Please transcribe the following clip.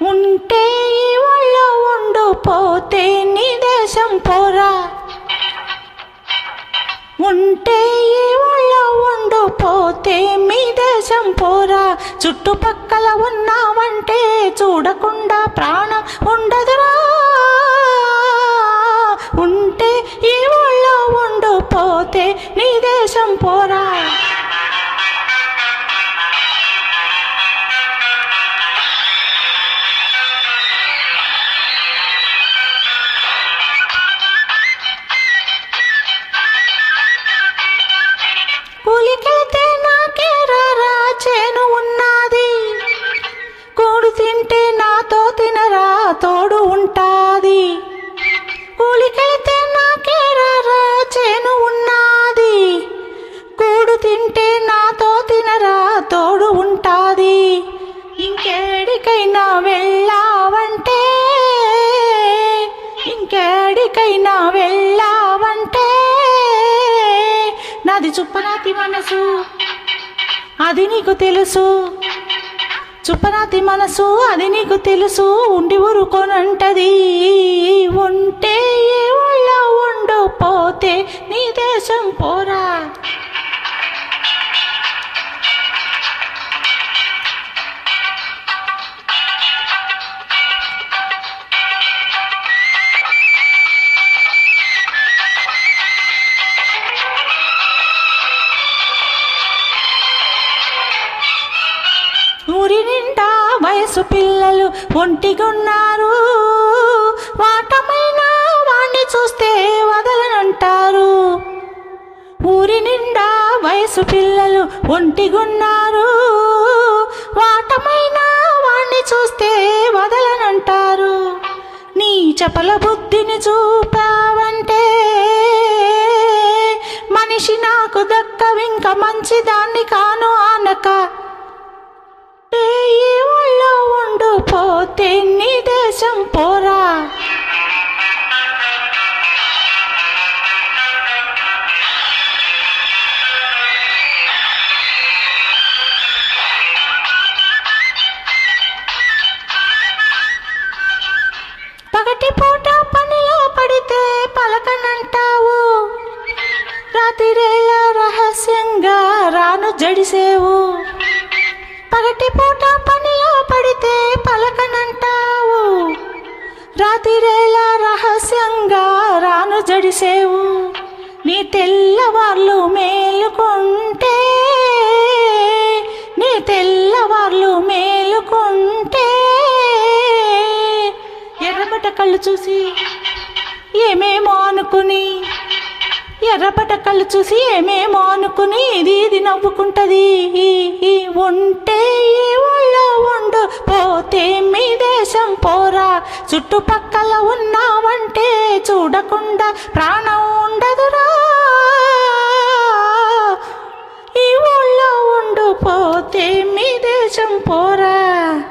ఉంటే ఈ ఒళ్ళో ఉండు, పోతే నీ దేశం పోరా. ఉంటే ఈ ఒళ్ళో ఉండు, పోతే మీ దేశం పోరా. చుట్టుపక్కల ఉన్నావంటే చూడకుండా ప్రాణం ఉండదురా. ఉంటే ఈ ఒళ్ళో ఉండు, పోతే నీ దేశం పోరా. కూలికెళ్తే నాకేరా చేను ఉన్నది, కూడు తింటే నాతో తినరా తోడు ఉంటాది. కూలికెళ్తే నాకేరా చేను ఉన్నది, కూడు తింటే నాతో తినరా తోడు ఉంటాది. ఇంకేడికైనా వెళ్ళావంటే, ఇంకేడికైనా వెళ్ళావంటే నాది చుప్పనాతి మనసు, అది నీకు తెలుసు. చుప్పనాతి మనసు అది నీకు తెలుసు, ఉండి ఊరుకోనంటది. ఉంటే ఏ ఒళ్ళో ఉండు, పోతే నీ దేశం పోరా. ఊరి నిండా వయసు పిల్లలు ఒంటిగున్నారు, వాటమైన వాణ్ణి చూస్తే వదలనంటారు. ఊరి నిండా వయసు పిల్లలు ఒంటిగున్నారు, వాటమైన వాణ్ణి చూస్తే వదలనంటారు. నీ చపల బుద్ధిని చూపావంటే మనిషి నాకు దక్కవింక మంచిదాన్ని కాను ఆనక. ఈ ఒళ్ళో ఉండు, పోతే నీ దేశం పోరా. పగటి పూట పనిలో పడితే పలకనంటావు, రాత్రిరేళ రహస్యంగా రాను జడిసేవు. పగటి పూట పనిలో పడితే పలకనంటావు, రాత్రిరేళ రహస్యంగా రాను జడిసేవు. నీ తెల్లవార్లు మేలుకుంటే, నీ తెల్లవార్లు మేలుకుంటే ఎర్రబడ్డ కళ్ళు చూసి ఏమేమో అనుకుని, ఎర్రబడ్డ కళ్ళు చూసి ఏమేమో అనుకుని ఇది నవ్వుకుంటది. ఉంటే ఈ ఒళ్ళో ఉండు, పోతే మీ దేశం పోరా. చుట్టుపక్కల ఉన్నావంటే చూడకుండా ప్రాణం ఉండదురా. ఈ ఒళ్ళో ఉండు, పోతే మీ దేశం పోరా.